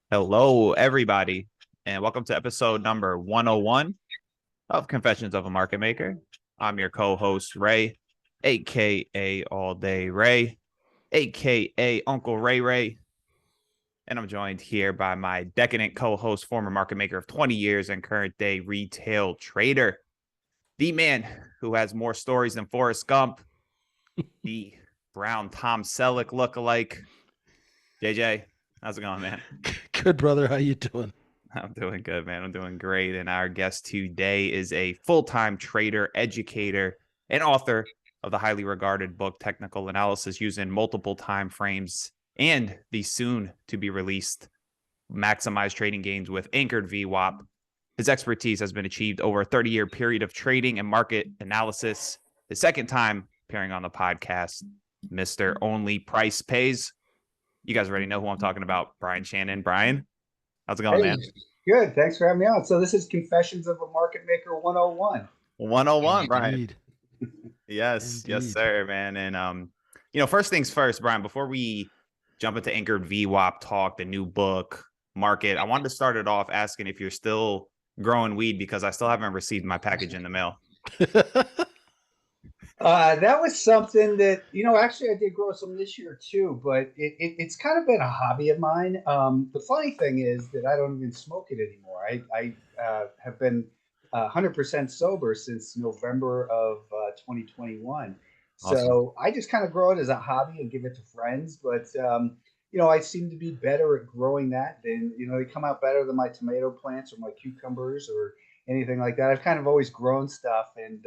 Hello, everybody, and welcome to episode number 101 of Confessions of a Market Maker. I'm your co-host, Ray, aka All Day Ray, aka Uncle Ray Ray, and I'm joined here by my decadent co-host, former market maker of 20 years and current day retail trader, the man who has more stories than Forrest Gump, the brown Tom Selleck lookalike. JJ, how's it going, man? Good, brother. How you doing? I'm doing good, man. I'm doing great. And our guest today is a full-time trader, educator, and author of the highly regarded book, Technical Analysis Using Multiple Timeframes, and the soon-to-be released Maximize Trading Gains with Anchored Vwap. His expertise has been achieved over a 30-year period of trading and market analysis. The second time appearing on the podcast, Mr. Only Price Pays. You guys already know who I'm talking about, Brian Shannon. Brian, how's it going, Hey, man? good. Thanks for having me on. So this is Confessions of a Market Maker 101. 101, Brian. Indeed. Yes, yes, Indeed. sir, man. And first things first, Brian, before we jump into Anchored VWAP talk, the new book, market, I wanted to start it off asking if you're still growing weed because I still haven't received my package in the mail. That was something that, actually I did grow some this year too, but it's kind of been a hobby of mine. The funny thing is that I don't even smoke it anymore. I have been 100% sober since November of 2021. Awesome. So I just kind of grow it as a hobby and give it to friends. But, I seem to be better at growing that than, they come out better than my tomato plants or my cucumbers or anything like that. I've kind of always grown stuff and,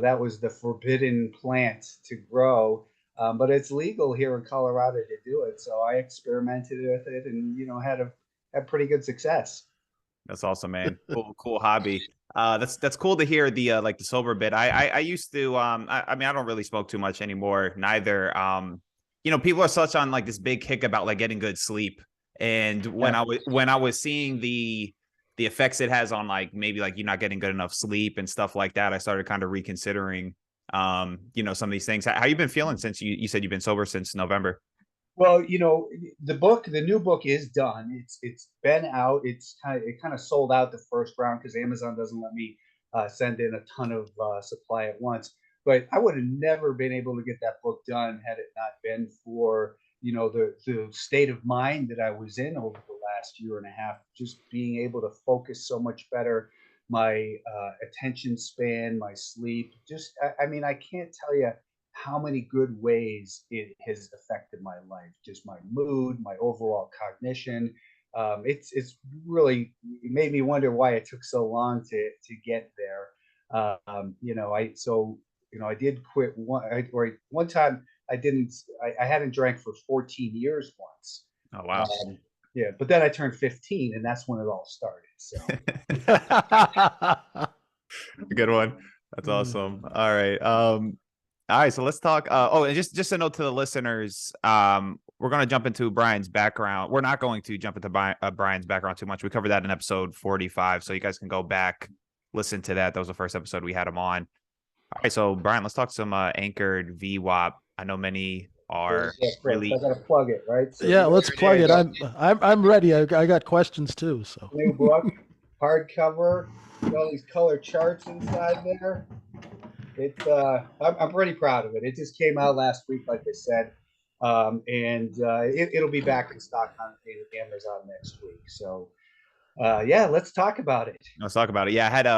that was the forbidden plant to grow. But it's legal here in Colorado to do it. So I experimented with it and, had pretty good success. That's awesome, man. Cool hobby. That's cool to hear the like the sober bit. I used to I mean I don't really smoke too much anymore neither. People are such on like this big kick about like getting good sleep. And when Yeah. I was seeing the effects it has on like maybe like you're not getting good enough sleep and stuff like that, I started kind of reconsidering some of these things. How you been feeling since you said you've been sober since November? Well, the new book is done. It's been out. It kind of sold out the first round because Amazon doesn't let me send in a ton of supply at once. But I would have never been able to get that book done had it not been for the state of mind that I was in over the last year and a half. Just being able to focus so much better, my attention span, my sleep. I mean, I can't tell you how many good ways it has affected my life, just my mood, my overall cognition. It's really it made me wonder why it took so long to get there. I did quit one time. I hadn't drank for 14 years once. Oh wow. Um, yeah, but then I turned 15, and that's when it all started. So Good one. That's awesome. All right, so let's talk. And just a note to the listeners. We're going to jump into Brian's background. We're not going to jump into Brian's background too much. We covered that in episode 45, so you guys can go back, listen to that. That was the first episode we had him on. All right, so Brian, let's talk some Anchored VWAP. I know many are yeah, really. I got to plug it, right? So Yeah, let's plug it. I'm ready. I got questions too. So new book, hardcover, all these color charts inside there. It's I'm pretty proud of it. It just came out last week, like I said, and it'll be back in stock on Amazon next week. So yeah, let's talk about it. Let's talk about it. Yeah, I had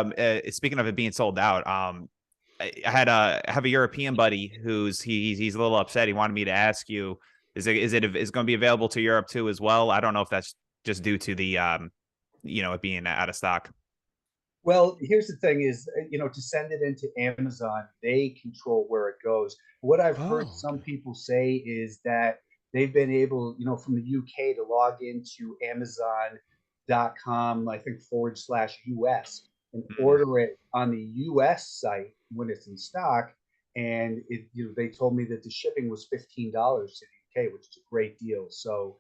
speaking of it being sold out, I have a European buddy he's a little upset. He wanted me to ask you, is it going to be available to Europe too as well? I don't know if that's just due to the it being out of stock. Well, here's the thing: is to send it into Amazon, they control where it goes. What I've heard some people say is that they've been able, from the UK to log into Amazon.com, I think /US, and order it on the US site when it's in stock. And they told me that the shipping was $15 to the UK, which is a great deal. So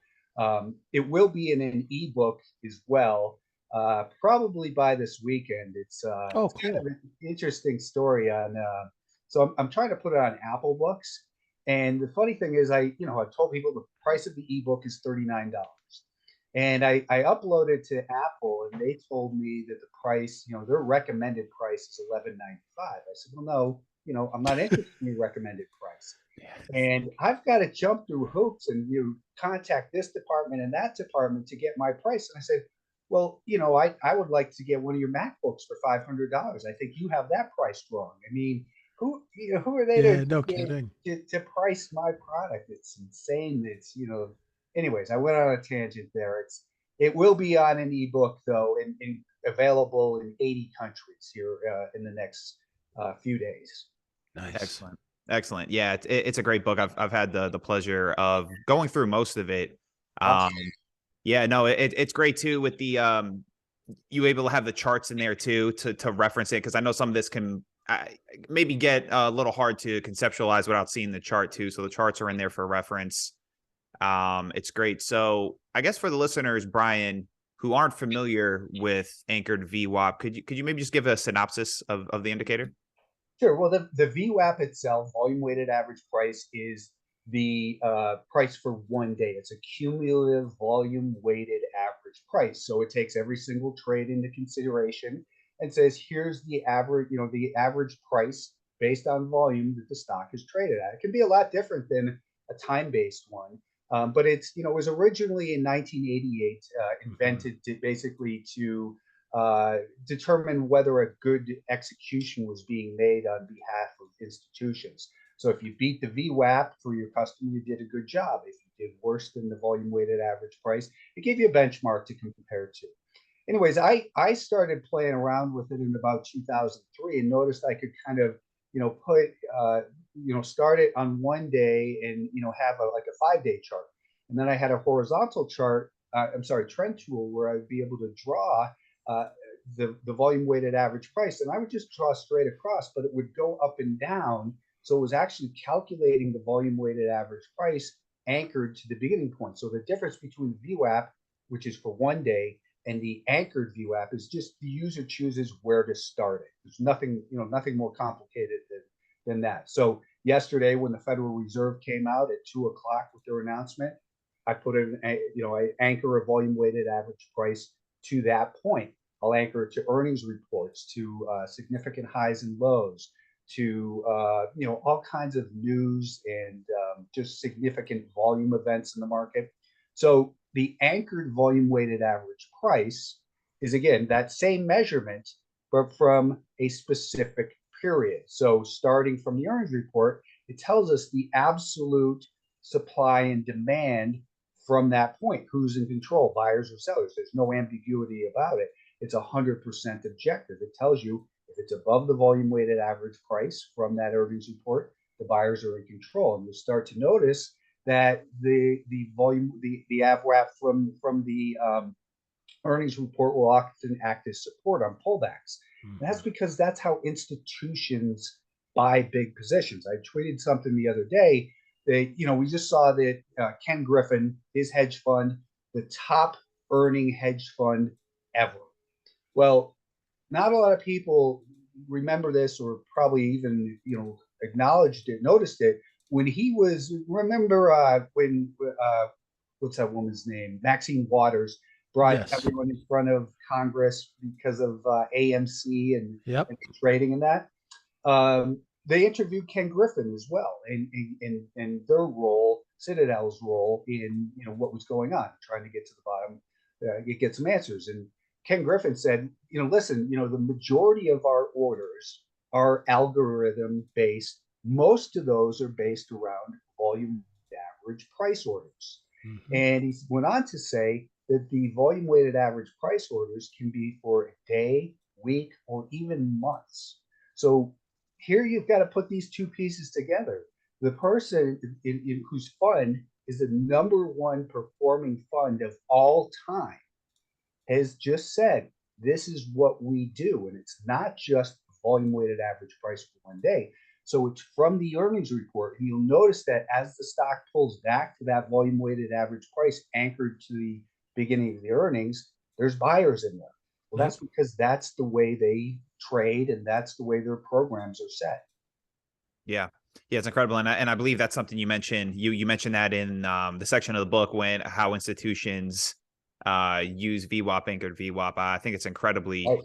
it will be in an ebook as well, probably by this weekend. It's cool. kind of an interesting story on. So I'm trying to put it on Apple Books, and the funny thing is, I told people the price of the ebook is $39, And I uploaded to Apple, and they told me that the price, their recommended price is $11.95. I said, well, no, I'm not interested in your recommended price. And I've got to jump through hoops and contact this department and that department to get my price. And I said, well, I would like to get one of your MacBooks for $500. I think you have that priced wrong. I mean, who are they Yeah, no kidding. to price my product? It's insane. It's anyways, I went on a tangent there. It will be on an ebook though, and available in 80 countries here in the next few days. Nice. Excellent. Excellent. Yeah, it's a great book. I've had the pleasure of going through most of it. Awesome. Yeah, no, it's great too with the you able to have the charts in there too to reference it, because I know some of this can maybe get a little hard to conceptualize without seeing the chart too. So the charts are in there for reference. It's great. So I guess for the listeners, Brian, who aren't familiar with Anchored Vwap, could you maybe just give a synopsis of the indicator? Sure. Well, the VWAP itself, volume weighted average price, is the price for one day. It's a cumulative volume weighted average price. So it takes every single trade into consideration and says, here's the average, the average price based on volume that the stock is traded at. It can be a lot different than a time-based one. But it was originally in 1988 invented to basically to determine whether a good execution was being made on behalf of institutions. So if you beat the VWAP for your customer, you did a good job. If you did worse than the volume weighted average price, it gave you a benchmark to compare to. Anyways, I started playing around with it in about 2003 and noticed I could kind of, put, start it on one day and, have like a 5-day chart. And then I had a horizontal chart, trend tool where I'd be able to draw the volume weighted average price. And I would just draw straight across, but it would go up and down. So it was actually calculating the volume weighted average price anchored to the beginning point. So the difference between VWAP, which is for one day, and the anchored VWAP is just the user chooses where to start it. There's nothing, nothing more complicated than that. So yesterday, when the Federal Reserve came out at 2:00 with their announcement, I put in, I anchor a volume weighted average price to that point. I'll anchor it to earnings reports, to significant highs and lows, to all kinds of news and just significant volume events in the market. So the anchored volume weighted average price is, again, that same measurement, but from a specific period. So starting from the earnings report, it tells us the absolute supply and demand from that point. Who's in control, buyers or sellers? There's no ambiguity about it. It's 100% objective. It tells you if it's above the volume weighted average price from that earnings report, the buyers are in control. And you'll start to notice that the AVWAP from the earnings report will often act as support on pullbacks. And that's because that's how institutions buy big positions. I tweeted something the other day that, we just saw that Ken Griffin, his hedge fund, the top earning hedge fund ever. Well, not a lot of people remember this or probably even, acknowledged it, noticed it when he was, remember when, what's that woman's name? Maxine Waters brought everyone in front of Congress because of AMC and trading and that. They interviewed Ken Griffin as well in their role, Citadel's role in what was going on, trying to get to the bottom, get some answers. And Ken Griffin said, listen, the majority of our orders are algorithm based. Most of those are based around volume average price orders. And he went on to say that the volume weighted average price orders can be for a day, week, or even months. So here you've got to put these two pieces together. The person whose fund is the #1 performing fund of all time has just said, this is what we do. And it's not just volume weighted average price for one day. So it's from the earnings report. And you'll notice that as the stock pulls back to that volume weighted average price anchored to the beginning of the earnings, there's buyers in there. Well, that's because that's the way they trade and that's the way their programs are set. Yeah. Yeah, it's incredible. And I believe that's something you mentioned. You mentioned that in the section of the book how institutions use VWAP, Anchored Vwap. I think it's incredibly Oh,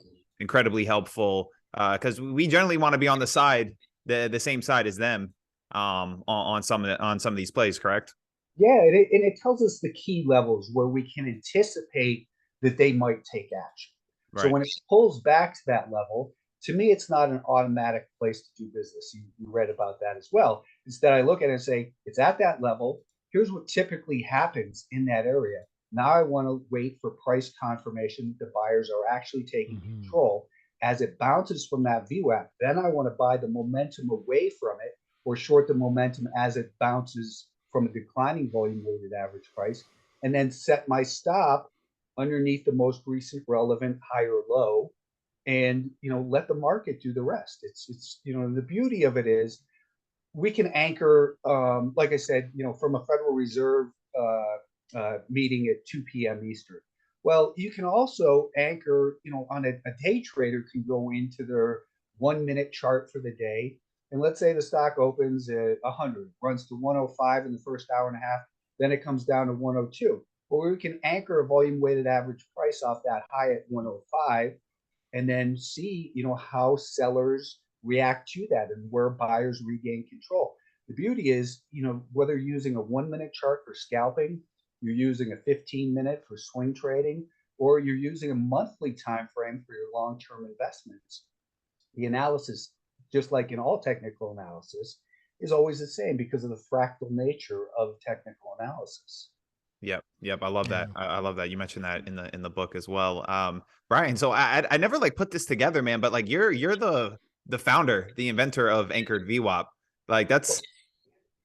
helpful because we generally want to be on the side, the same side as them on some of these plays, correct? yeah, and it tells us the key levels where we can anticipate that they might take action. So Right. when it pulls back to that level, to me, it's not an automatic place to do business. You read about that as well. Instead, I look at it and say, it's at that level. Here's what typically happens in that area. Now I want to wait for price confirmation that the buyers are actually taking control. As it bounces from that VWAP, then I want to buy the momentum away from it or short the momentum as it bounces from a declining volume weighted average price, and then set my stop underneath the most recent relevant higher low, and let the market do the rest. It's the beauty of it is we can anchor, like I said, from a Federal Reserve meeting at 2 p.m. Eastern. Well, you can also anchor, on a day trader can go into their 1 minute chart for the day. And let's say the stock opens at 100, runs to 105 in the first hour and a half, then it comes down to 102. Well, we can anchor a volume weighted average price off that high at 105 and then see, how sellers react to that and where buyers regain control. The beauty is, whether you're using a 1 minute chart for scalping, you're using a 15-minute for swing trading, or you're using a monthly time frame for your long-term investments, the analysis, just like in all technical analysis, is always the same because of the fractal nature of technical analysis. Yep. I love Yeah. that. I love that. You mentioned that in the book as well. Brian, so I never like put this together, man, but like you're the founder, the inventor of Anchored Vwap. Like that's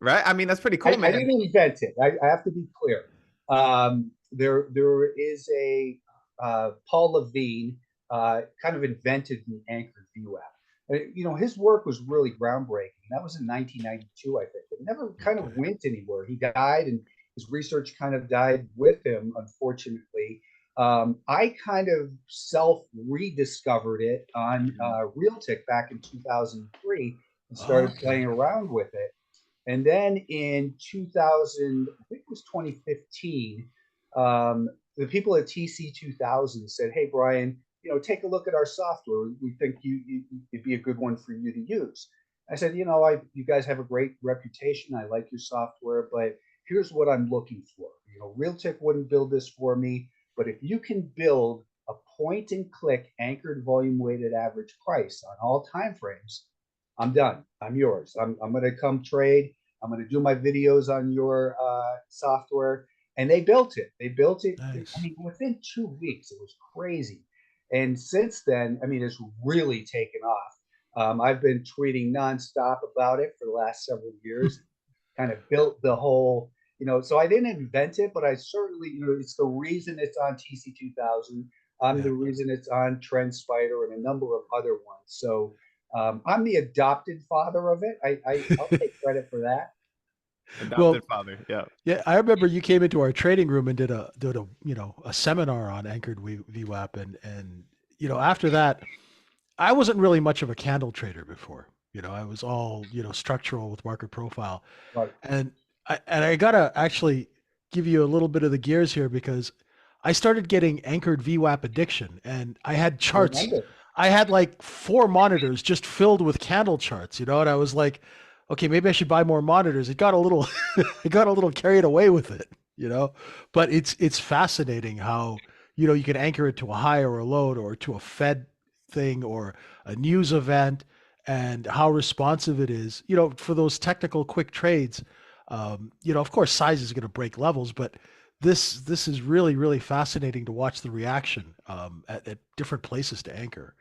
right. I mean, that's pretty cool, I man. didn't invent it. I have to be clear. There is a Paul Levine kind of invented the Anchored Vwap. His work was really groundbreaking. That was in 1992, I think. It never kind of went anywhere. He died, and his research kind of died with him, unfortunately. I kind of self rediscovered it on Realtic back in 2003 and started Okay. playing around with it. And then in 2000, I think it was 2015, the people at TC 2000 said, "Hey, Brian, take a look at our software. We think it'd be a good one for you to use." I said, you guys have a great reputation. I like your software, but here's what I'm looking for. Realtek wouldn't build this for me, but if you can build a point and click anchored volume weighted average price on all time frames, I'm done. I'm yours. I'm going to come trade. I'm going to do my videos on your software. And they built it. They built it. I Nice. mean, within 2 weeks, it was crazy. And since then, I mean, it's really taken off. I've been tweeting nonstop about it for the last several years. Kind of built the whole, so I didn't invent it, but I certainly, it's the reason it's on TC 2000. I'm Yeah. the reason it's on TrendSpider and a number of other ones. So I'm the adopted father of it. I'll take credit for that. Well, Adopted father. Yeah. yeah, I remember you came into our trading room and did a a seminar on Anchored VWAP, and after that, I wasn't really much of a candle trader before. I was all structural with market profile, Right. and I gotta actually give you a little bit of the gears here because I started getting Anchored VWAP addiction, and I had I charts. remember. I had like 4 monitors just filled with candle charts, and I was like, okay, maybe I should buy more monitors. It got a little, it got a little carried away with it. But it's fascinating how you can anchor it to a high or a low or to a Fed thing or a news event, and how responsive it is. For those technical quick trades. Of course, size is going to break levels, but this is really fascinating to watch the reaction at different places to anchor.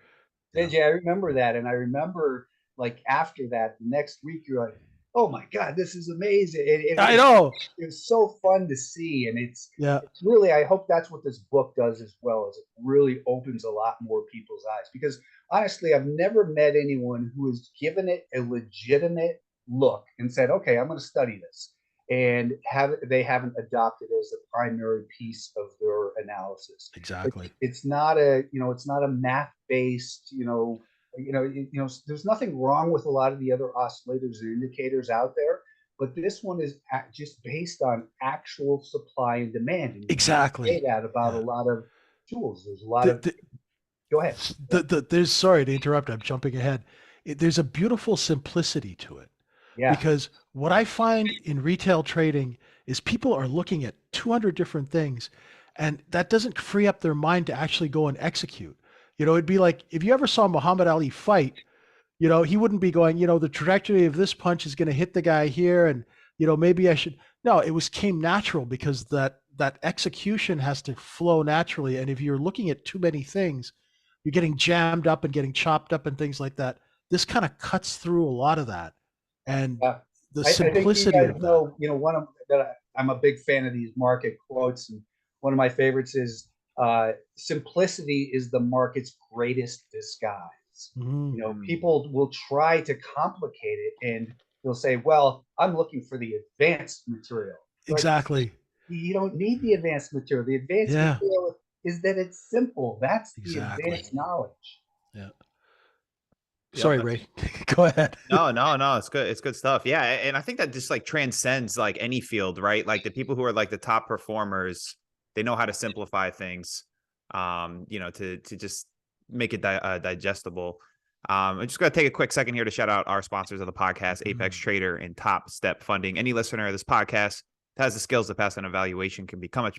You know. JJ, I remember that, and I remember like after that, the next week, you're like, "Oh my God, this is amazing!" I know. It was so fun to see, and Yeah. it's really. I hope that's what this book does as well, is it really opens a lot more people's eyes. Because honestly, I've never met anyone who has given it a legitimate look and said, "Okay, I'm going to study this," and they haven't adopted it as a primary piece of their analysis. Exactly. It's not a it's not a math based there's nothing wrong with a lot of the other oscillators and indicators out there, but this one is just based on actual supply and demand. And you can't say Exactly. that about a Yeah. lot of tools. There's a lot The, of, go ahead. there's, sorry to interrupt. I'm jumping ahead. There's a beautiful simplicity to it, Yeah. because what I find in retail trading is people are looking at 200 different things, and that doesn't free up their mind to actually go and execute. It'd be like if you ever saw Muhammad Ali fight, he wouldn't be going, the trajectory of this punch is going to hit the guy here, and maybe I should. No, it came natural, because that execution has to flow naturally. And if you're looking at too many things, you're getting jammed up and getting chopped up and things like that. This kind of cuts through a lot of that, and Yeah. the I think you simplicity guys of that. know, one of that I'm a big fan of these market quotes, and one of my favorites is simplicity is the market's greatest disguise. Mhm. People will try to complicate it, and they'll say, well, I'm looking for the advanced material. Like, Exactly. you don't need the advanced material. The advanced Yeah. material is that it's simple. That's the Exactly. advanced knowledge. Yeah. Yep. Sorry, Ray. Go ahead. No, it's good. It's good stuff. Yeah. And I think that just like transcends like any field, right? Like the people who are like the top performers, they know how to simplify things, to just make it digestible. I'm just going to take a quick second here to shout out our sponsors of the podcast, Apex Trader and Top Step Funding. Any listener of this podcast that has the skills to pass an evaluation can become a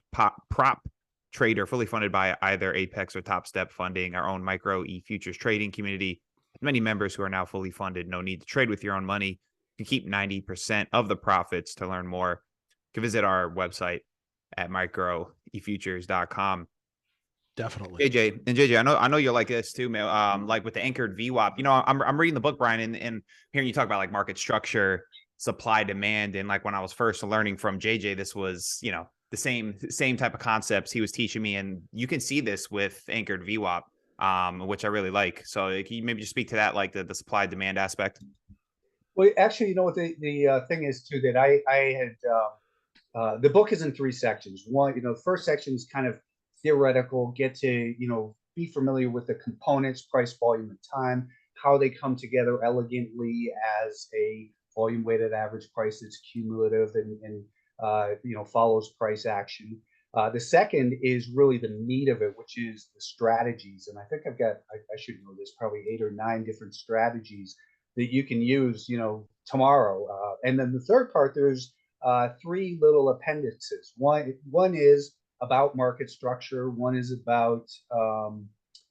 prop trader fully funded by either Apex or Top Step Funding, our own micro e-futures trading community. Many members who are now fully funded. No need to trade with your own money. You can keep 90% of the profits. To learn more, you can visit our website at microefutures.com. Definitely. JJ, I know you're like this too, man. Like with the Anchored Vwap, I'm reading the book, Brian, and hearing you talk about like market structure, supply, demand, and like when I was first learning from JJ, this was the same type of concepts he was teaching me, and you can see this with Anchored Vwap, which I really like. So can you maybe just speak to that, like the supply demand aspect? Well, actually, what the thing is too, that I had the book is in three sections. One, the first section is kind of theoretical, get to be familiar with the components, price, volume, and time, how they come together elegantly as a volume weighted average price that's cumulative and follows price action. The second is really the meat of it, which is the strategies. And I think I should know this, probably 8 or 9 different strategies that you can use, tomorrow. And then the third part, there's 3 little appendices. One is about market structure. One is about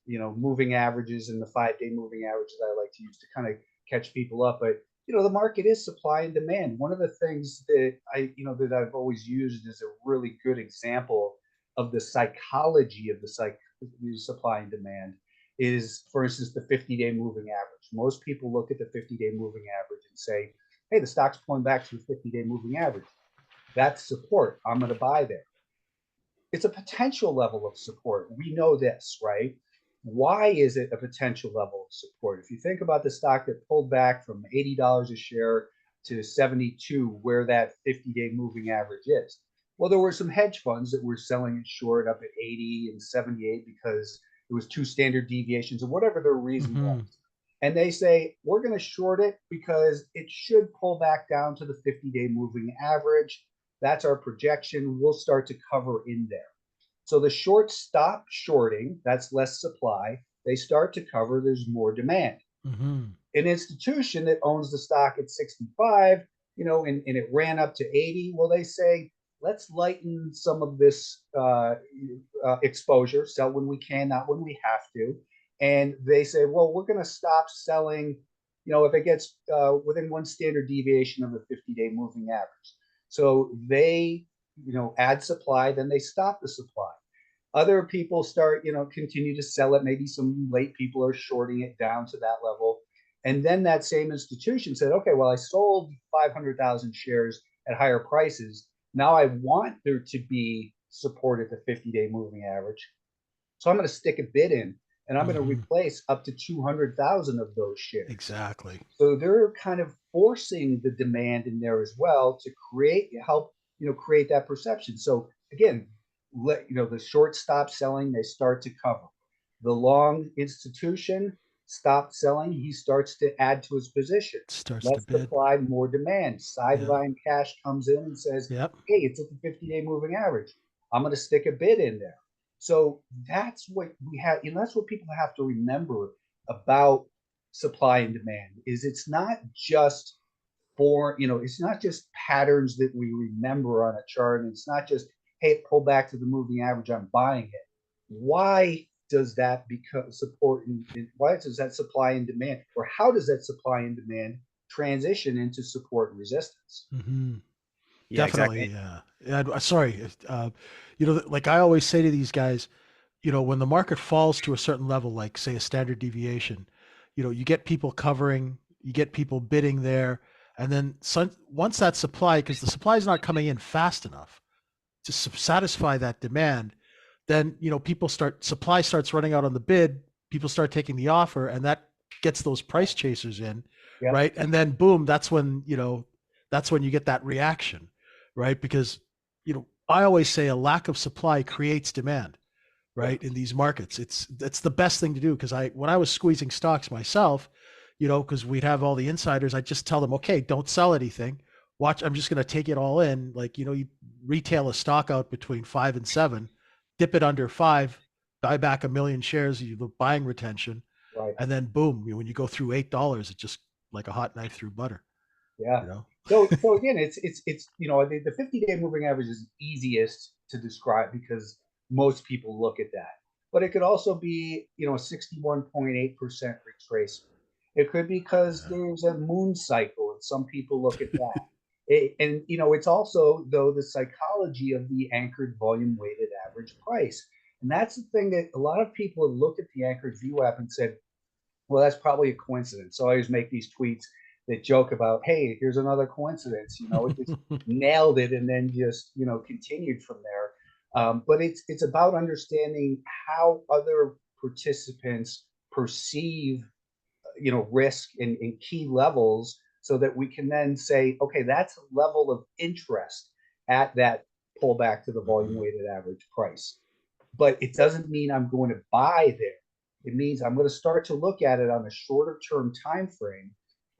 moving averages and the 5-day moving averages I like to use to kind of catch people up. But the market is supply and demand. One of the things that that I've always used as a really good example of the psychology of the supply and demand is, for instance, the 50-day moving average. Most people look at the 50-day moving average and say, hey, the stock's pulling back to the 50-day moving average. That's support. I'm going to buy there. It's a potential level of support. We know this, right? Why is it a potential level of support? If you think about the stock that pulled back from $80 a share to 72, where that 50-day moving average is. Well, there were some hedge funds that were selling it short up at 80 and 78 because it was 2 standard deviations or whatever their reason was. And they say, we're going to short it because it should pull back down to the 50-day moving average. That's our projection. We'll start to cover in there. So the shorts stop shorting. That's less supply. They start to cover. There's more demand. An institution that owns the stock at 65, and it ran up to 80, well, they say, let's lighten some of this exposure. Sell when we can, not when we have to. And they say, well, we're going to stop selling, if it gets within 1 standard deviation of the 50-day moving average. So they, add supply, then they stop the supply. Other people start, continue to sell it. Maybe some late people are shorting it down to that level. And then that same institution said, okay, well, I sold 500,000 shares at higher prices. Now I want there to be support at the 50-day moving average. So I'm going to stick a bid in, and I'm going to replace up to 200,000 of those shares. Exactly. So they're kind of forcing the demand in there as well to help create that perception. So again, the short stop selling, they start to cover. The long institution stopped selling, he starts to add to his position. Starts to Less bid. supply, more demand. Sideline cash comes in and says, Yep. hey, it's at the 50-day moving average. I'm going to stick a bid in there. So that's what we have, and that's what people have to remember about supply and demand is it's not just it's not just patterns that we remember on a chart. And it's not just, hey, pull back to the moving average, I'm buying it. Why does that become support? Why does that supply and demand, or how does that supply and demand transition into support and resistance? Mm-hmm. Yeah, Definitely. exactly. Yeah. Sorry. Like I always say to these guys, when the market falls to a certain level, like say a standard deviation, you get people covering, you get people bidding there. And then once that supply, because the supply is not coming in fast enough to satisfy that demand, then, supply starts running out on the bid, people start taking the offer, and that gets those price chasers in, Yep. right? And then boom, that's when you get that reaction, right? Because, I always say a lack of supply creates demand, right? In these markets, it's the best thing to do. Because when I was squeezing stocks myself, because we'd have all the insiders, I just tell them, okay, don't sell anything. Watch, I'm just going to take it all in. Like, you retail a stock out between 5 and 7, dip it under 5, buy back 1 million shares, you the buying retention, Right. and then boom, when you go through $8, it's just like a hot knife through butter. Yeah. You know. So again, it's the 50-day moving average is easiest to describe because most people look at that. But it could also be a 61.8% retracement. It could be because there's a moon cycle, and some people look at that. And it's also though the psychology of the anchored volume weighted average price, and that's the thing that a lot of people have looked at the anchored VWAP and said, well, that's probably a coincidence. So I always make these tweets that joke about, hey, here's another coincidence. It just nailed it and then just continued from there. But it's about understanding how other participants perceive risk in key levels, so that we can then say, okay, that's a level of interest at that pullback to the volume weighted average price. But it doesn't mean I'm going to buy there. It means I'm going to start to look at it on a shorter term time frame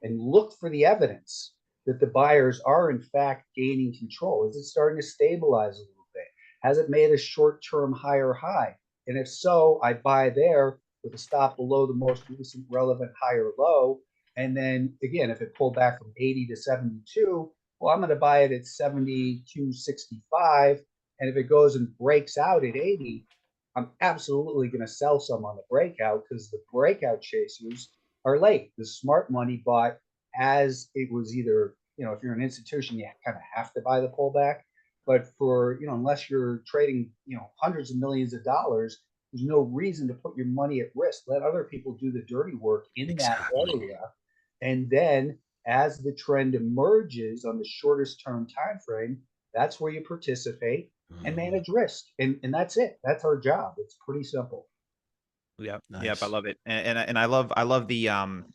and look for the evidence that the buyers are in fact gaining control. Is it starting to stabilize a little bit? Has it made a short term higher high? And if so, I buy there with a stop below the most recent relevant higher low. And then again, if it pulled back from 80 to 72, well, I'm going to buy it at 72.65. And if it goes and breaks out at 80, I'm absolutely going to sell some on the breakout, because the breakout chasers are late. The smart money bought as it was either, if you're an institution, you kind of have to buy the pullback. But for, unless you're trading, hundreds of millions of dollars, there's no reason to put your money at risk. Let other people do the dirty work in that area. And then as the trend emerges on the shortest term time frame, that's where you participate and manage risk. And that's it. That's our job. It's pretty simple. Yep. Nice. Yep. I love it. And I love the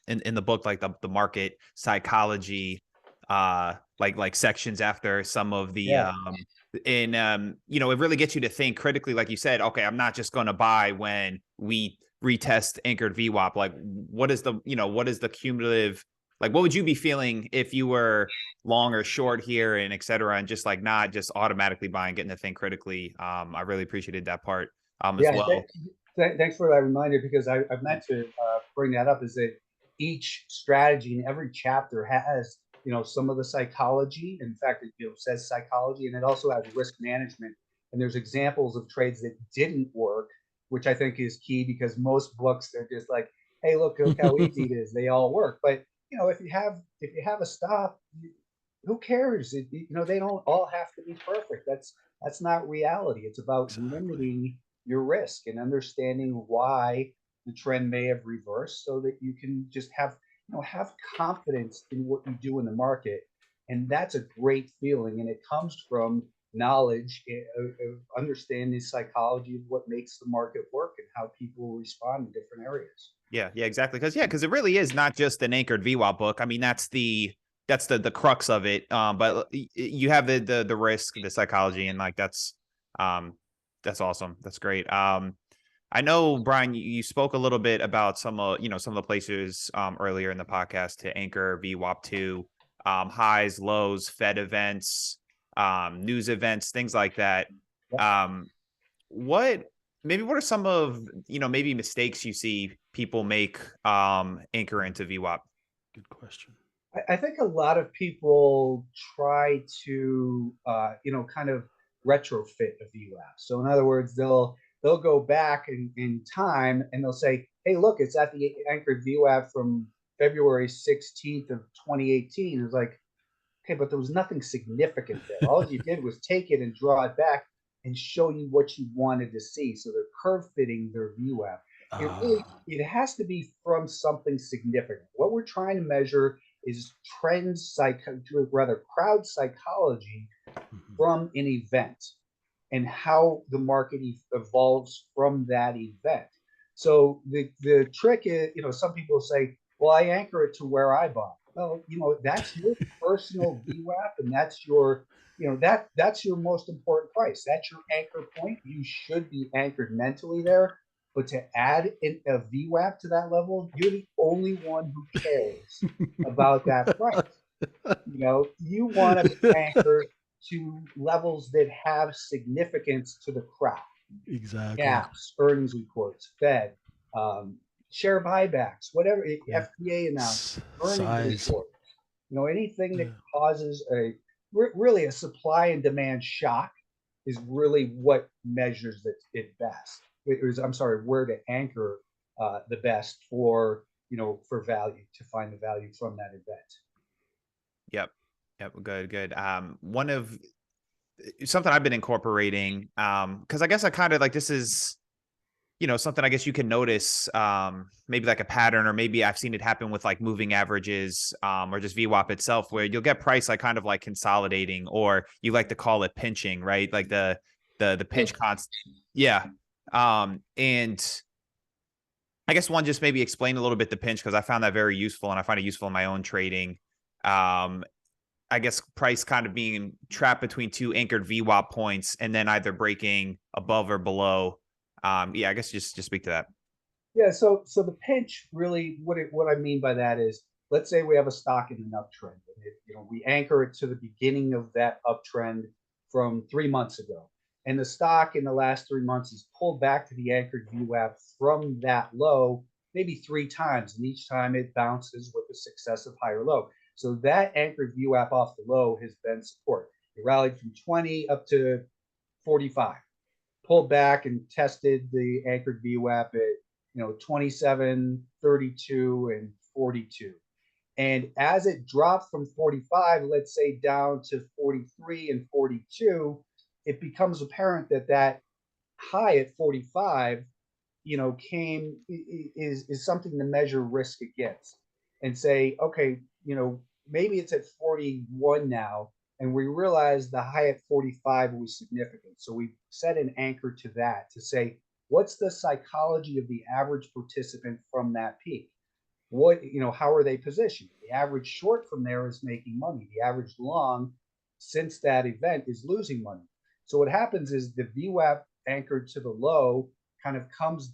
in the book, like the market psychology like sections after some of the it really gets you to think critically, like you said. Okay, I'm not just going to buy when we retest anchored VWAP. Like, what is the cumulative, like, what would you be feeling if you were long or short here and et cetera, and just like not just automatically buying, getting to think critically. I really appreciated that part as well. Thanks for that reminder, because I've meant to bring that up, is that each strategy in every chapter has some of the psychology. In fact, it says psychology, and it also has risk management. And there's examples of trades that didn't work, which I think is key, because most books, they're just like, hey, look how easy it is. They all work. But if you have a stop, who cares? They don't all have to be perfect. That's not reality. It's about limiting your risk and understanding why the trend may have reversed, so that you can just have confidence in what you do in the market. And that's a great feeling, and it comes from knowledge of understanding psychology of what makes the market work and how people respond in different areas. Yeah, exactly. Because it really is not just an anchored VWAP book. I mean, that's the crux of it. But you have the risk, the psychology, and like that's awesome. That's great. I know, Brian, you spoke a little bit about some of the places earlier in the podcast to anchor VWAP to highs, lows, Fed events, news events, things like that. Yep. What what are some of maybe mistakes you see people make anchor into VWAP? Good question. I think a lot of people try to, kind of retrofit a VWAP. So in other words, they'll go back in time and they'll say, "Hey, look, it's at the anchored VWAP from February 16th of 2018." It's like, okay, but there was nothing significant there. All you did was take it and draw it back and show you what you wanted to see. So they're curve fitting their VWAP. It has to be from something significant. What we're trying to measure is crowd psychology from an event and how the market evolves from that event. So the trick is, some people say, well, I anchor it to where I bought. Well, that's your personal VWAP, and that's your, that's your most important price. That's your anchor point. You should be anchored mentally there. But to add a VWAP to that level, you're the only one who cares about that price. You want to be anchored to levels that have significance to the crowd. Exactly. Gaps, earnings reports, Fed, share buybacks, whatever, FTA announcements, earnings reports. Anything that causes really a supply and demand shock is really what measures it best. Where to anchor the best for value, to find the value from that event. Yep. Good. Something I've been incorporating, because I guess I kind of like, this is, something I guess you can notice, maybe like a pattern, or maybe I've seen it happen with like moving averages, or just VWAP itself, where you'll get price like kind of like consolidating, or you like to call it pinching, right? Like the pinch constant. Yeah. And I guess one, just maybe explain a little bit the pinch, because I found that very useful, and I find it useful in my own trading. I guess price kind of being trapped between two anchored VWAP points, and then either breaking above or below. I guess just speak to that. Yeah. So the pinch, really, what I mean by that is, let's say we have a stock in an uptrend, and we anchor it to the beginning of that uptrend from 3 months ago, and the stock in the last 3 months is pulled back to the anchored VWAP from that low maybe 3 times, and each time it bounces with a successive higher low. So that anchored VWAP off the low has been support. It rallied from 20 up to 45, pulled back and tested the anchored VWAP at 27, 32, and 42. And as it dropped from 45, let's say down to 43 and 42, it becomes apparent that high at 45, is something to measure risk against, and say, okay, maybe it's at 41 now, and we realize the high at 45 was significant. So we set an anchor to that, to say, what's the psychology of the average participant from that peak? How are they positioned? The average short from there is making money. The average long, since that event, is losing money. So what happens is the VWAP anchored to the low kind of comes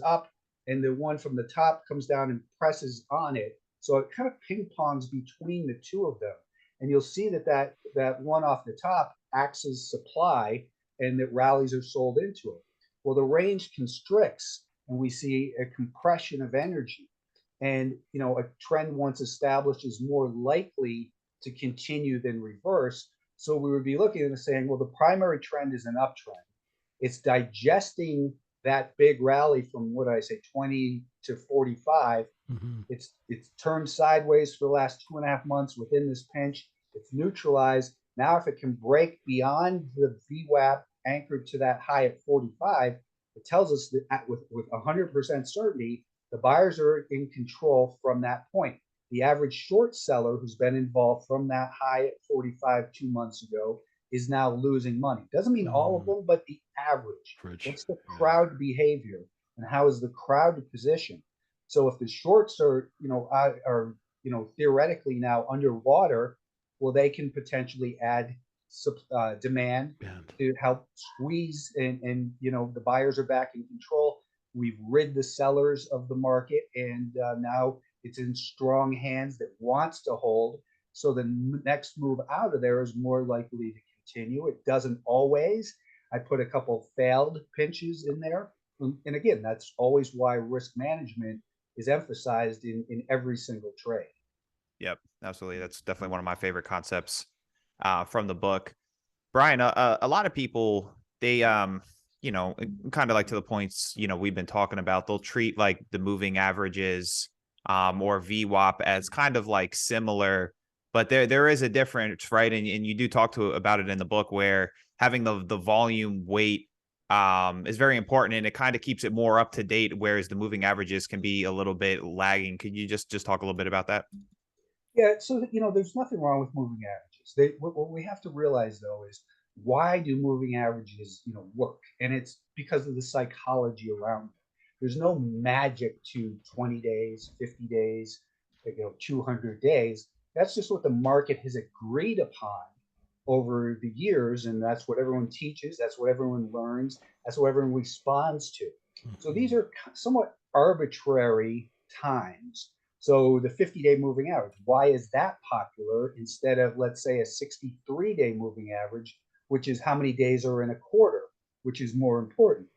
up, and the one from the top comes down and presses on it. So it kind of ping pongs between the two of them. And you'll see that one off the top acts as supply, and that rallies are sold into it. Well, the range constricts, and we see a compression of energy. And a trend once established is more likely to continue than reverse. So we would be looking and saying, well, the primary trend is an uptrend. It's digesting that big rally from, what did I say, 20 to 45. Mm-hmm. It's turned sideways for the last 2.5 months within this pinch. It's neutralized. Now, if it can break beyond the VWAP anchored to that high at 45, it tells us that with 100% certainty, the buyers are in control from that point. The average short seller who's been involved from that high at 45 2 months ago is now losing money. Doesn't mean all of them, but the average. What's the crowd behavior, and how is the crowd positioned? So if the shorts are theoretically now underwater, well, they can potentially add demand to help squeeze, and the buyers are back in control. we've rid the sellers of the market, and now it's in strong hands that wants to hold. So the next move out of there is more likely to continue. It doesn't always. I put a couple failed pinches in there. And again, that's always why risk management is emphasized in every single trade. Yep, absolutely. That's definitely one of my favorite concepts from the book. Brian, a lot of people, they, you know, kind of like to the points, you know, we've been talking about, they'll treat like the moving averages or VWAP as kind of like similar, but there is a difference, right? And you do talk about it in the book, where having the volume weight is very important, and it kind of keeps it more up to date, whereas the moving averages can be a little bit lagging. Could you just talk a little bit about that? Yeah, so there's nothing wrong with moving averages. What we have to realize though is, why do moving averages work? And it's because of the psychology around it. There's no magic to 20 days, 50 days, 200 days. That's just what the market has agreed upon over the years, and that's what everyone teaches. That's what everyone learns. That's what everyone responds to. So these are somewhat arbitrary times. So the 50-day moving average, why is that popular instead of, let's say, a 63-day moving average, which is how many days are in a quarter, which is more important.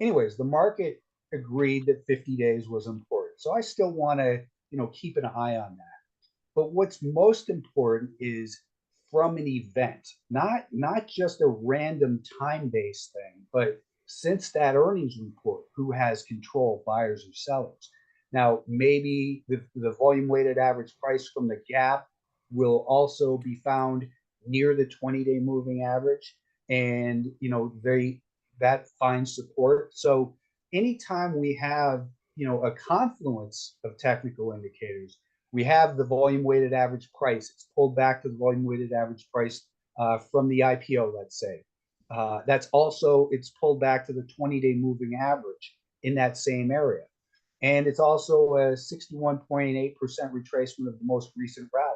Anyways, the market agreed that 50 days was important. So I still want to, keep an eye on that. But what's most important is from an event, not just a random time-based thing, but since that earnings report, who has control, buyers or sellers? Now, maybe the volume weighted average price from the gap will also be found near the 20-day moving average, and that finds support. So anytime we have a confluence of technical indicators, we have the volume weighted average price. It's pulled back to the volume weighted average price from the IPO, let's say. It's pulled back to the 20-day moving average in that same area. And it's also a 61.8% retracement of the most recent rally.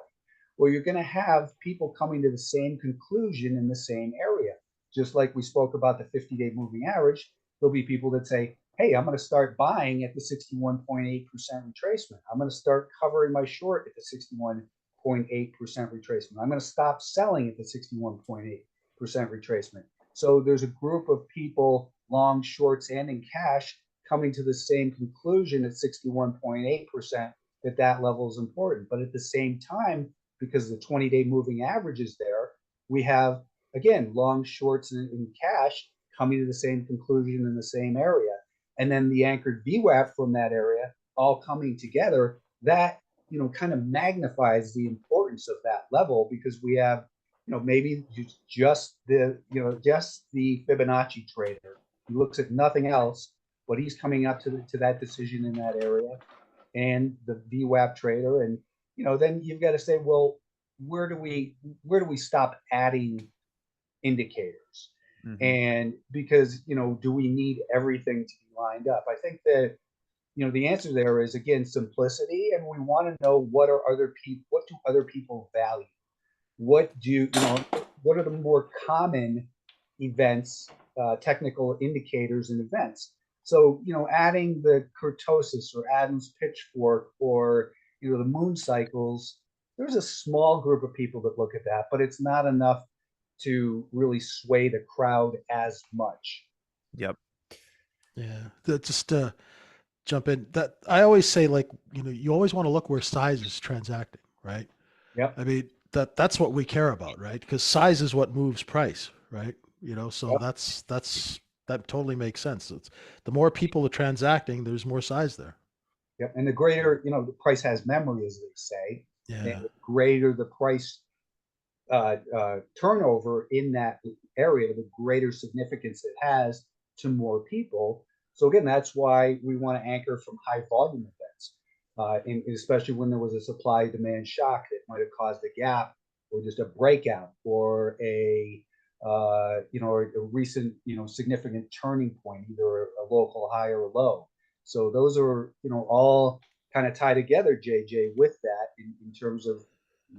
Well, you're going to have people coming to the same conclusion in the same area. Just like we spoke about the 50-day moving average, there'll be people that say, hey, I'm going to start buying at the 61.8% retracement. I'm going to start covering my short at the 61.8% retracement. I'm going to stop selling at the 61.8% retracement. So there's a group of people, long, shorts, and in cash, coming to the same conclusion at 61.8% that level is important. But at the same time, because the 20-day moving average is there, we have, again, long, shorts, and cash coming to the same conclusion in the same area. And then the anchored VWAP from that area all coming together, that kind of magnifies the importance of that level, because we have maybe just the Fibonacci trader who looks at nothing else, but he's coming up to that decision in that area, and the VWAP trader. And then you've got to say, well, where do we stop adding indicators? And because do we need everything to be lined up? I think that the answer there is, again, simplicity, and we want to know what do other people value? What are the more common events, technical indicators and events? So adding the kurtosis or Adam's pitchfork or the moon cycles, there's a small group of people that look at that, but it's not enough to really sway the crowd as much. Yep. Yeah. Just jump in. That I always say, like, you always want to look where size is transacting, right? Yep. I mean, that's what we care about, right? Because size is what moves price, right? So Yep. that totally makes sense. It's, the more people are transacting, there's more size there. Yep. And the greater, the price has memory, as they say. Yeah. And the greater the price turnover in that area, the greater significance it has to more people. So again, that's why we want to anchor from high volume events, and especially when there was a supply demand shock that might have caused a gap, or just a breakout, or a recent significant turning point, either a local high or a low. So those are all kind of tie together, JJ, with that in terms of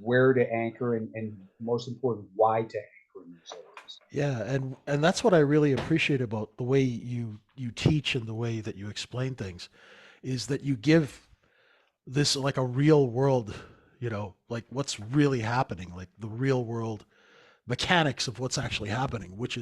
where to anchor, and most important, why to anchor in those areas. Yeah, and that's what I really appreciate about the way you teach and the way that you explain things, is that you give this like a real world, like what's really happening, like the real world mechanics of what's actually happening, which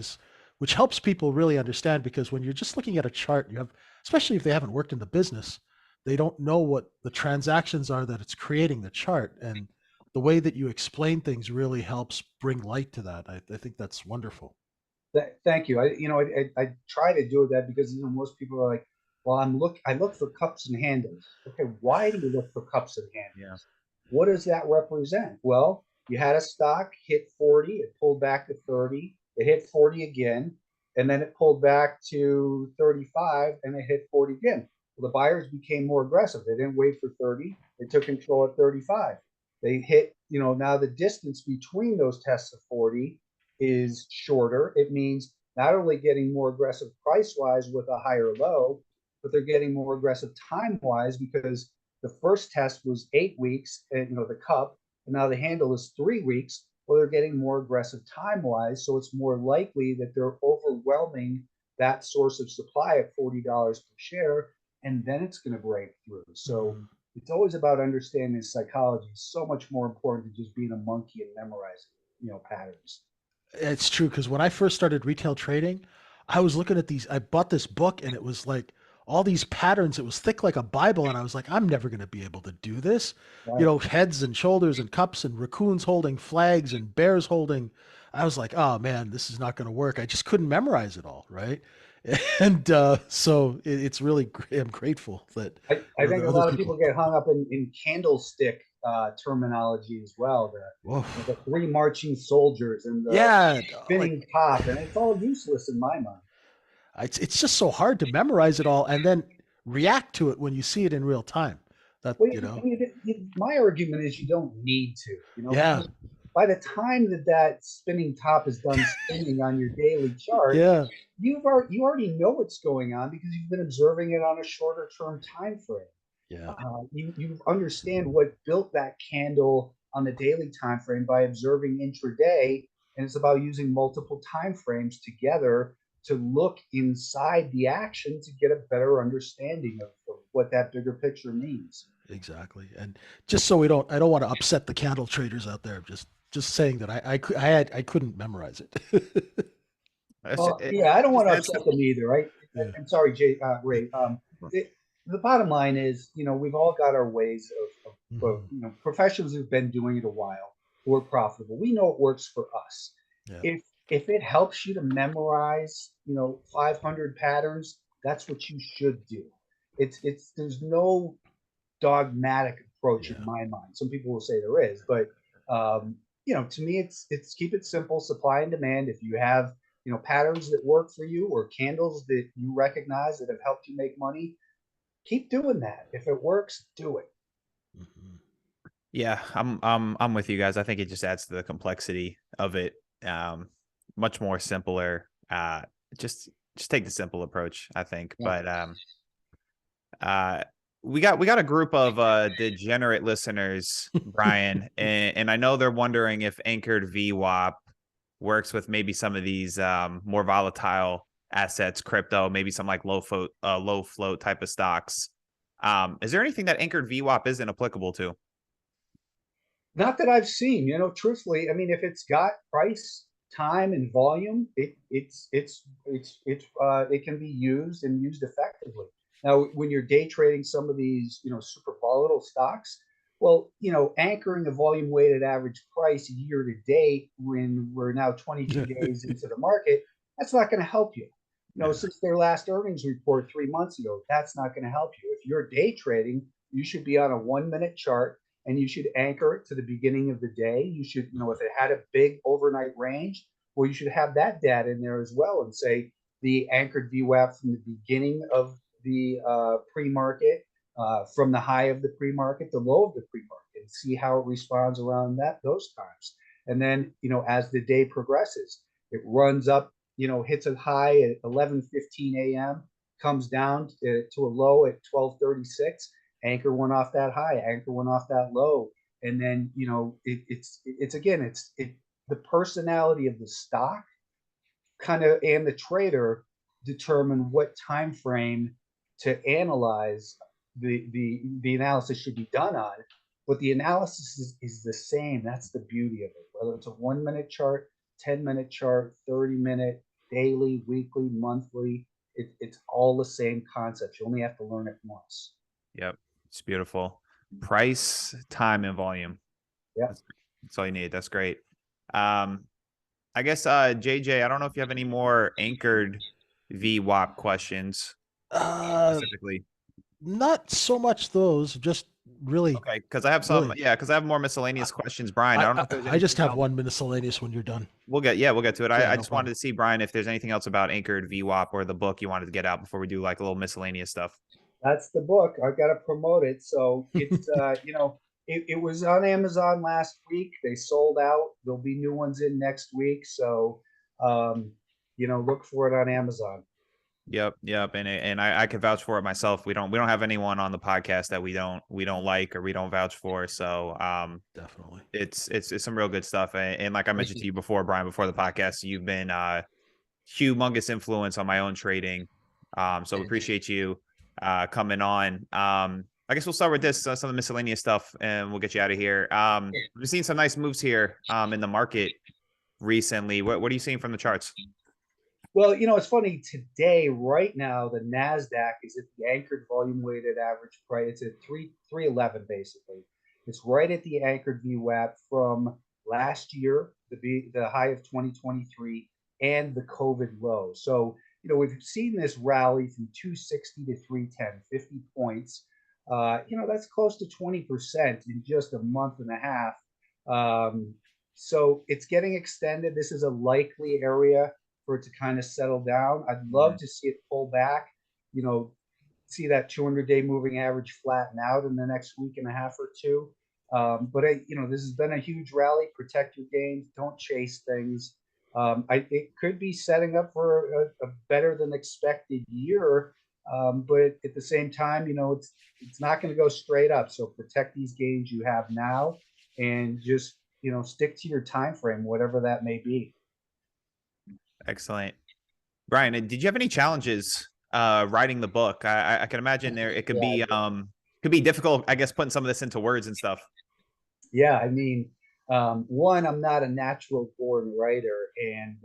helps people really understand, because when you're just looking at a chart, you have, especially if they haven't worked in the business, they don't know what the transactions are that it's creating the chart. And the way that you explain things really helps bring light to that. I think that's wonderful. Thank you. I try to do that because most people are like, well, I look for cups and handles. Okay, why do you look for cups and Yeah. handles? What does that represent? Well, you had a stock hit 40, it pulled back to 30, it hit 40 again, and then it pulled back to 35 and it hit 40 again. Well, the buyers became more aggressive. They didn't wait for 30, they took control at 35. They hit, now the distance between those tests of 40 is shorter. It means not only getting more aggressive price wise with a higher low, but they're getting more aggressive time wise, because the first test was 8 weeks, and the cup, and now the handle is 3 weeks. Well, they're getting more aggressive time wise, so it's more likely that they're overwhelming that source of supply at $40 per share, and then it's going to break through. So Mhm. it's always about understanding psychology. It's so much more important than just being a monkey and memorizing, patterns. It's true, because when I first started retail trading, I was looking at these. I bought this book, and it was like all these patterns. It was thick like a Bible, and I was like, I'm never going to be able to do this. Right. Heads and shoulders and cups and raccoons holding flags and bears holding. I was like, oh man, this is not going to work. I just couldn't memorize it all, right? And so it's really, I'm grateful that I think a other lot of people. people get hung up in candlestick terminology as well. Whoa. The three marching soldiers and the Yeah, like spinning top, and it's all useless in my mind. it's just so hard to memorize it all and then react to it when you see it in real time. That Well, my argument is you don't need to, yeah, because by the time that spinning top is done spinning on your daily chart, yeah, you already know what's going on because you've been observing it on a shorter term time frame. yeah, You understand what built that candle on the daily time frame by observing intraday, and it's about using multiple time frames together to look inside the action to get a better understanding of what that bigger picture means. exactly. And just so I don't want to upset the candle traders out there. Just saying that I couldn't memorize it. It's, Well, it, yeah, I don't just want to adds upset them either, right? Yeah. I'm sorry, Ray. The bottom line is, we've all got our ways of Hmm. professionals who've been doing it a while, who are profitable. We know it works for us. Yeah. If it helps you to memorize, 500 patterns, that's what you should do. It's there's no dogmatic approach in Yeah. my mind. Some people will say there is, but to me, it's keep it simple, supply and demand. If you have patterns that work for you or candles that you recognize that have helped you make money, keep doing that. If it works, do it. Hmm. Yeah, I'm with you guys. I think it just adds to the complexity of it. Um, Much more simpler. Just just take the simple approach, I think. Yeah. But uh, we got a group of degenerate listeners, Brian, and I know they're wondering if Anchored VWAP works with maybe some of these more volatile assets, crypto, maybe some like low float type of stocks. Is there anything that Anchored VWAP isn't applicable to? Not that I've seen, truthfully. I mean, if it's got price, time, and volume, it can be used and used effectively. Now, when you're day trading some of these, super volatile stocks, well, anchoring a volume weighted average price year to date when we're now 22 days into the market, that's not going to help you. Yeah. Since their last earnings report 3 months ago, that's not going to help you. If you're day trading, you should be on a 1 minute chart, and you should anchor it to the beginning of the day. You should, if it had a big overnight range, well, you should have that data in there as well, and say the anchored VWAP from the beginning of the pre-market, from the high of the pre-market, the low of the pre-market, and see how it responds around those times. And then, as the day progresses, it runs up, hits a high at 11:15 a.m., comes down to a low at 12:36. Anchor one off that high, anchor one off that low, and then it's again, it's the personality of the stock kind of, and the trader determine what time frame to analyze the analysis should be done on. But the analysis is the same. That's the beauty of it. Whether it's a 1 minute chart, 10-minute chart, 30-minute, daily, weekly, monthly, it's all the same concept. You only have to learn it once. Yep. It's beautiful. Price, time, and volume. Yeah. That's all you need. That's great. I guess JJ, I don't know if you have any more Anchored VWAP questions specifically. Not so much those, just really. Okay, because I have some, really. yeah, because I have more miscellaneous questions, Brian. I don't know if there's I just have else. one miscellaneous when you're done. We'll get to it. Yeah, I no just wanted to see, Brian, if there's anything else about Anchored VWAP or the book you wanted to get out before we do like a little miscellaneous stuff. That's the book. I've got to promote it. So it's, you know, it was on Amazon last week. They sold out. There'll be new ones in next week. So, you know, look for it on Amazon. Yep. And I can vouch for it myself. We don't have anyone on the podcast that we don't like or we don't vouch for. So definitely, it's some real good stuff. And like I mentioned to you before, Brian, before the podcast, you've been humongous influence on my own trading. So appreciate you coming on. I guess we'll start with this, some of the miscellaneous stuff, and we'll get you out of here. We've seen some nice moves here in the market recently. What are you seeing from the charts? Well, you know, it's funny today, right now, the NASDAQ is at the anchored volume weighted average price. It's at 311 basically. It's right at the anchored VWAP from last year, the high of 2023, and the COVID low. So, you know, we've seen this rally from 260 to 310, 50 points. You know, that's close to 20% in just a month and a half. So it's getting extended. This is a likely area for it to kind of settle down. I'd love to see it pull back, you know, see that 200-day moving average flatten out in the next week and a half or two. But you know, this has been a huge rally. Protect your gains. Don't chase things. It could be setting up for a better than expected year. But at the same time, you know, it's not going to go straight up. So protect these gains you have now, and just, you know, stick to your time frame, whatever that may be. Excellent. Brian, did you have any challenges writing the book? I can imagine it could be difficult, I guess, putting some of this into words and stuff. Yeah, I mean, one, I'm not a natural born writer, and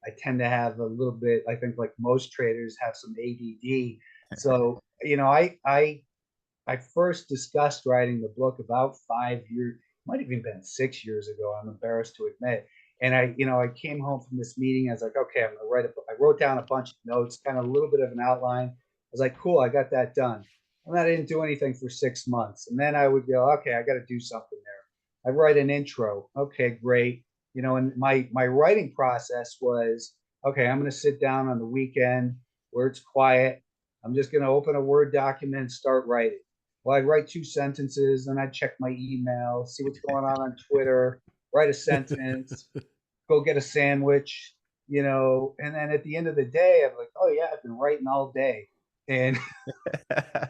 I tend to have a little bit, I think like most traders, have some ADD. So, you know, I first discussed writing the book about 5 years, might have even been 6 years ago. I'm embarrassed to admit. And I came home from this meeting. I was like, okay, I'm going to write I wrote down a bunch of notes, kind of a little bit of an outline. I was like, cool, I got that done. And I didn't do anything for 6 months. And then I would go, okay, I got to do something there. I write an intro. Okay, great. You know, and my writing process was, okay, I'm going to sit down on the weekend where it's quiet. I'm just going to open a Word document and start writing. Well, I'd write 2 sentences, then I'd check my email, see what's going on Twitter, write a sentence, go get a sandwich, you know, and then at the end of the day, I'm like, oh yeah, I've been writing all day. And,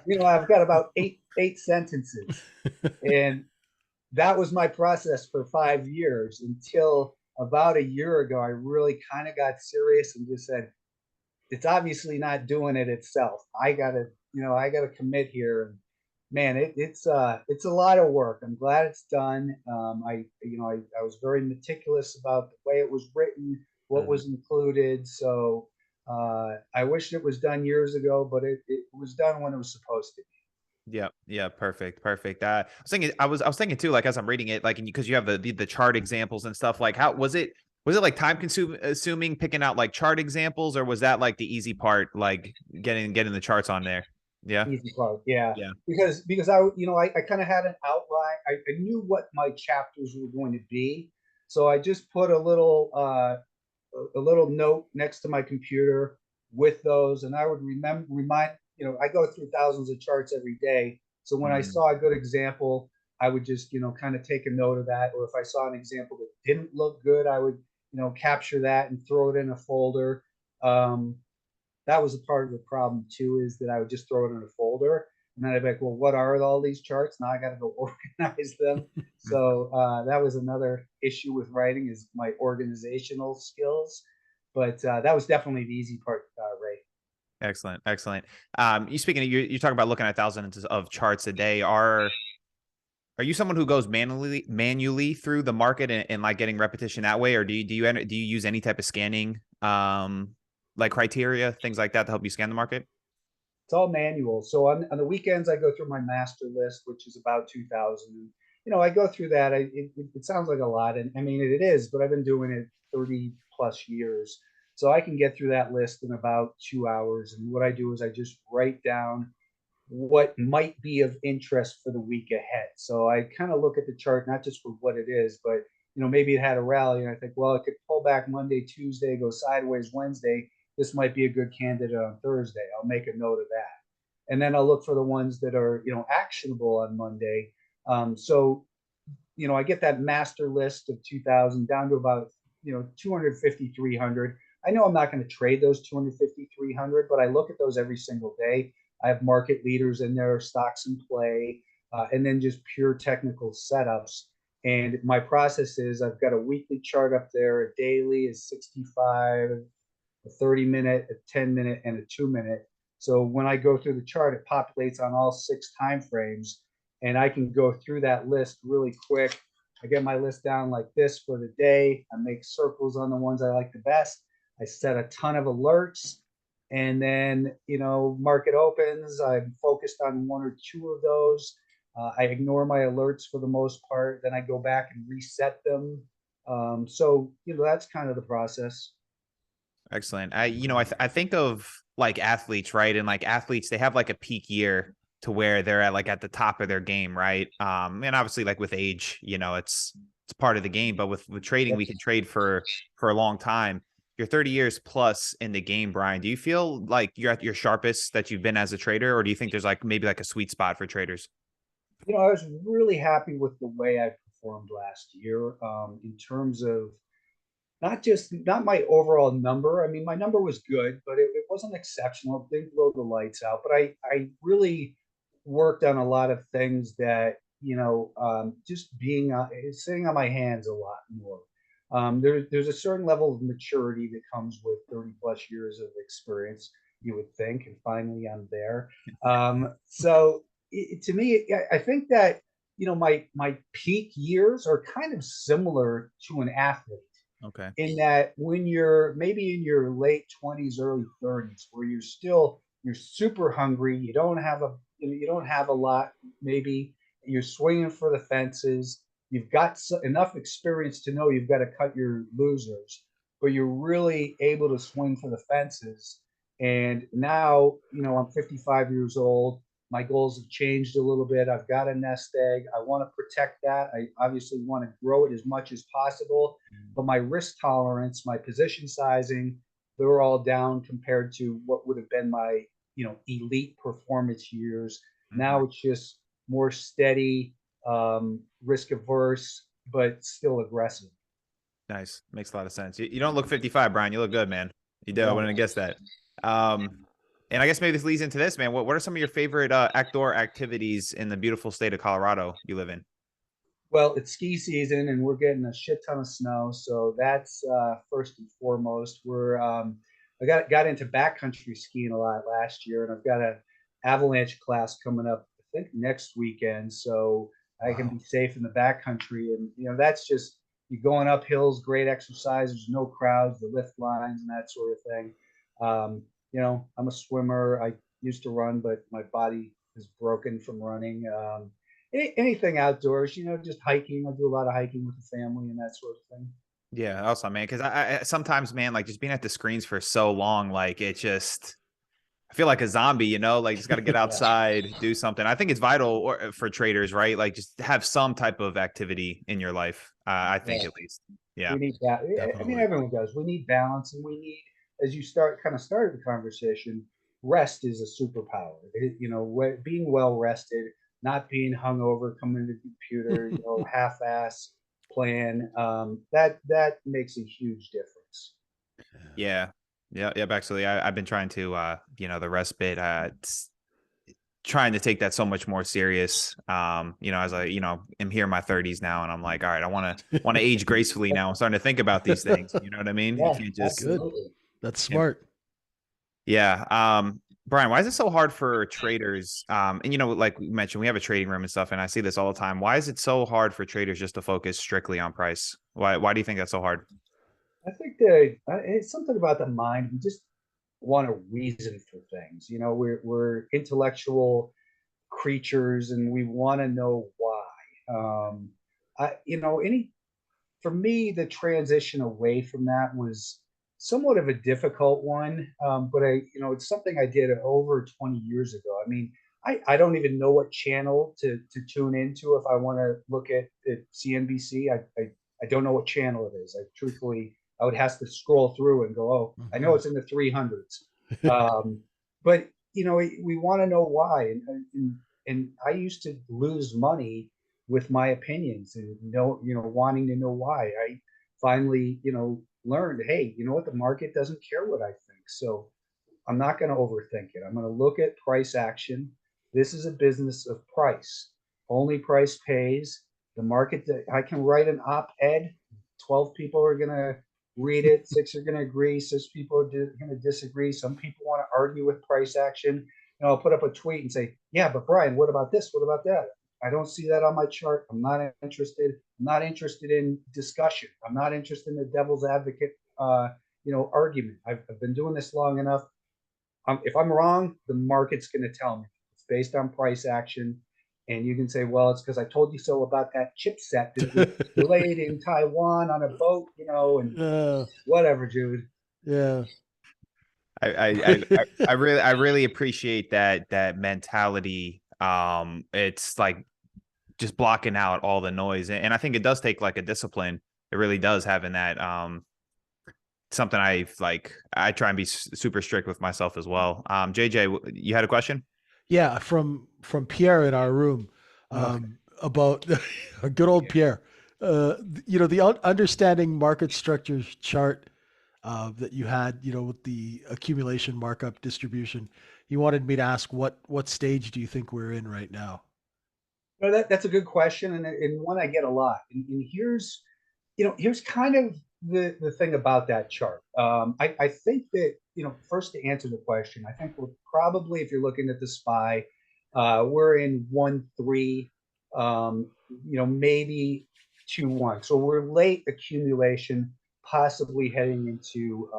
you know, I've got about eight sentences. And that was my process for 5 years, until about a year ago, I really kind of got serious and just said, it's obviously not doing it itself. I gotta commit here. And man, it's a lot of work. I'm glad it's done. I was very meticulous about the way it was written, what was included. So I wish it was done years ago, but it was done when it was supposed to be. Yeah, perfect. I was thinking too, like as I'm reading it, like because you have the chart examples and stuff. Like, how was it? Was it like time consuming picking out like chart examples, or was that like the easy part, like getting the charts on there? Yeah. Easy part. Yeah. Because I kind of had an outline. I knew what my chapters were going to be. So I just put a little note next to my computer with those, and I would remind, you know, I go through thousands of charts every day. So when I saw a good example, I would just, you know, kind of take a note of that. Or if I saw an example that didn't look good, I would, you know, capture that and throw it in a folder. That was a part of the problem too, is that I would just throw it in a folder, and then I'd be like, well, what are all these charts? Now I got to go organize them. So that was another issue with writing, is my organizational skills. But that was definitely the easy part, Ray. Excellent, excellent. You speaking of, you talk about looking at thousands of charts a day. Are you someone who goes manually through the market and like getting repetition that way, or do you use any type of scanning like criteria, things like that to help you scan the market? It's all manual. So on the weekends, I go through my master list, which is about 2,000. You know, I go through that. It sounds like a lot, and I mean it is, but I've been doing it 30 plus years, so I can get through that list in about 2 hours. And what I do is I just write down what might be of interest for the week ahead. So I kind of look at the chart not just for what it is, but maybe it had a rally, and I think, well, it could pull back Monday, Tuesday, go sideways Wednesday. This might be a good candidate on Thursday. I'll make a note of that, and then I'll look for the ones that are actionable on Monday. So I get that master list of 2,000 down to about 250, 300. I know I'm not going to trade those 250, 300, but I look at those every single day. I have market leaders in there, stocks in play, and then just pure technical setups. And my process is I've got a weekly chart up there. A daily is 65, a 30-minute, a 10-minute, and a 2-minute. So when I go through the chart, it populates on all 6 time frames, and I can go through that list really quick. I get my list down like this for the day. I make circles on the ones I like the best. I set a ton of alerts, and then market opens. I'm focused on 1 or 2 of those. I ignore my alerts for the most part. Then I go back and reset them. So that's kind of the process. Excellent. I think of like athletes, right? And like athletes, they have like a peak year to where they're at the top of their game, right? And obviously like with age, it's part of the game, but with trading, we can trade for a long time. You're 30 years plus in the game, Brian. Do you feel like you're at your sharpest that you've been as a trader, or do you think there's like maybe like a sweet spot for traders? I was really happy with the way I performed last year, in terms of not my overall number. I mean, my number was good, but it wasn't exceptional. It didn't blow the lights out. But I really worked on a lot of things that, just sitting on my hands a lot more. There's a certain level of maturity that comes with 30 plus years of experience, you would think, and finally I'm there. So to me, I think that my peak years are kind of similar to an athlete, Okay. in that when you're maybe in your late 20s, early 30s, where you're super hungry, you don't have a lot, maybe you're swinging for the fences, you've got enough experience to know you've got to cut your losers, but you're really able to swing for the fences. And now, I'm 55 years old. My goals have changed a little bit. I've got a nest egg. I want to protect that. I obviously want to grow it as much as possible, but my risk tolerance, my position sizing, they're all down compared to what would have been my, elite performance years. Now it's just more steady, risk averse, but still aggressive. Nice. Makes a lot of sense. You don't look 55, Brian. You look good, man. You do. I Yeah. wouldn't have guessed that. And I guess maybe this leads into this, man. What are some of your favorite outdoor activities in the beautiful state of Colorado you live in? Well, it's ski season and we're getting a shit ton of snow, so that's first and foremost. I got into backcountry skiing a lot last year, and I've got a avalanche class coming up, I think next weekend, so I can be safe in the backcountry. And that's just you going up hills, great exercise. There's no crowds, the lift lines, and that sort of thing. I'm a swimmer. I used to run, but my body is broken from running. Anything outdoors, just hiking. I do a lot of hiking with the family and that sort of thing. Yeah, awesome, man. Because I sometimes, man, like just being at the screens for so long, like I feel like a zombie, like just got to get outside, do something. I think it's vital for traders, right? Like just have some type of activity in your life. I think Yeah. at least. Yeah. We need that. I mean, everyone does. We need balance, and we need, as you started the conversation, rest is a superpower. Being well rested, not being hungover, coming to the computer, half-ass plan. That makes a huge difference. Yeah. Yeah. Yep. Actually, I've been trying to, the rest bit, trying to take that so much more serious. You know, as I, you know, am here in my 30s now, and I'm like, all right, I want to age gracefully now. I'm starting to think about these things. You know what I mean? You Yeah, can't That's just good. absolutely. That's smart. yeah. Brian, why is it so hard for traders? And you know, like we mentioned, we have a trading room and stuff, and I see this all the time. Why is it so hard for traders just to focus strictly on price? Why do you think that's so hard? I think that it's something about the mind. We just want a reason for things. You know, we're intellectual creatures, and we want to know why. You know, for me, the transition away from that was somewhat of a difficult one. But you know, it's something I did over 20 years ago. I mean, I don't even know what channel to tune into if I want to look at CNBC. I don't know what channel it is. I truthfully, I would have to scroll through and go, oh, I know it's in the 300s. But you know, we want to know why, and I used to lose money with my opinions and wanting to know why. I finally, learned, hey, you know what, the market doesn't care what I think. So I'm not going to overthink it. I'm going to look at price action. This is a business of price. Only price pays. The market, I can write an op-ed. 12 people are going to read it. 6 are going to agree. 6 people are going to disagree. Some people want to argue with price action. I'll put up a tweet and say, yeah, but Brian, what about this? What about that? I don't see that on my chart. I'm not interested. I'm not interested in discussion. I'm not interested in the devil's advocate, argument. I've been doing this long enough. If I'm wrong, the market's going to tell me. It's based on price action. And you can say, well, it's because I told you so about that chipset that was delayed in Taiwan on a boat, and whatever, Jude. Yeah. I really appreciate that mentality. It's like just blocking out all the noise, and I think it does take like a discipline. It really does, having that something I try and be super strict with myself as well. JJ, you had a question? Yeah, from Pierre in our room, about a good old Pierre. The understanding market structures chart that you had, with the accumulation markup distribution. He wanted me to ask what stage do you think we're in right now? No, that's a good question, and one I get a lot. And here's kind of the thing about that chart. I think that, first, to answer the question, I think we're probably, if you're looking at the SPY, we're in 1-3, maybe 2-1. So we're late accumulation, possibly heading into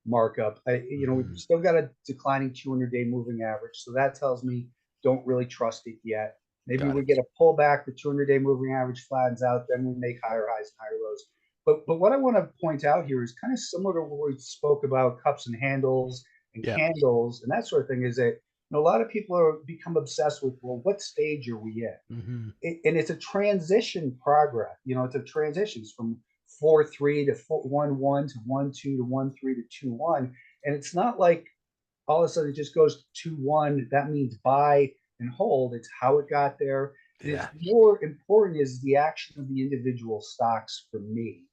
markup. We've still got a declining 200-day moving average, so that tells me don't really trust it yet. Maybe we get a pullback, the 200-day moving average flattens out, then we make higher highs and higher lows. But what I want to point out here is kind of similar to what we spoke about cups and handles and candles and that sort of thing, is that a lot of people become obsessed with, well, what stage are we in? And it's a transition progress. It's a transition from 4-3 to 1-1 to 1-2 to 1-3 to 2-1. And it's not like all of a sudden it just goes to 2-1. That means buy and hold. It's how it got there. Yeah. It's more important is the action of the individual stocks for me.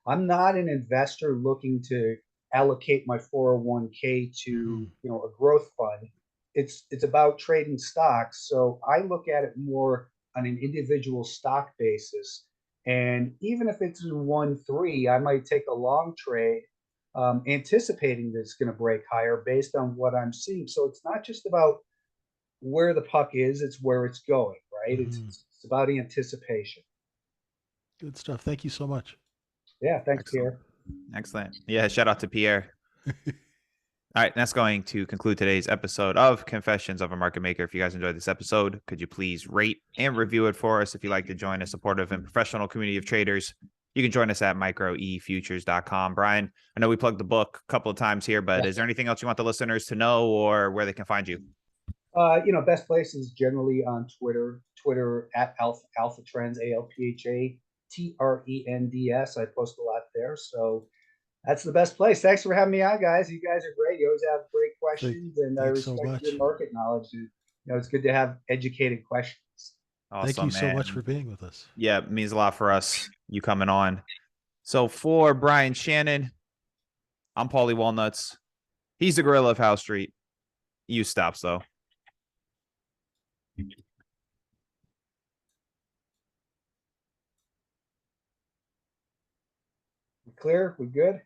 I'm not an investor looking to allocate my 401k to a growth fund. It's about trading stocks. So I look at it more on an individual stock basis. And even if it's in 1-3, I might take a long trade, anticipating that it's going to break higher based on what I'm seeing. So it's not just about where the puck is, it's where it's going, right? It's about anticipation. Good stuff. Thank you so much. Yeah, thanks, Excellent. Pierre. Excellent. Yeah, shout out to Pierre. All right, that's going to conclude today's episode of Confessions of a Market Maker. If you guys enjoyed this episode, could you please rate and review it for us? If you'd like to join a supportive and professional community of traders, you can join us at microefutures.com. Brian, I know we plugged the book a couple of times here, but is there anything else you want the listeners to know, or where they can find you? Best place is generally on Twitter at Alpha Trends, ALPHATRENDS. I post a lot there. So that's the best place. Thanks for having me on, guys. You guys are great. You always have great questions, and I respect your market knowledge. It's good to have educated questions. Awesome, Thank you so much for being with us. Yeah, it means a lot for us, you coming on. So for Brian Shannon, I'm Paulie Walnuts. He's the gorilla of House Street. You stops, though. We clear? We good?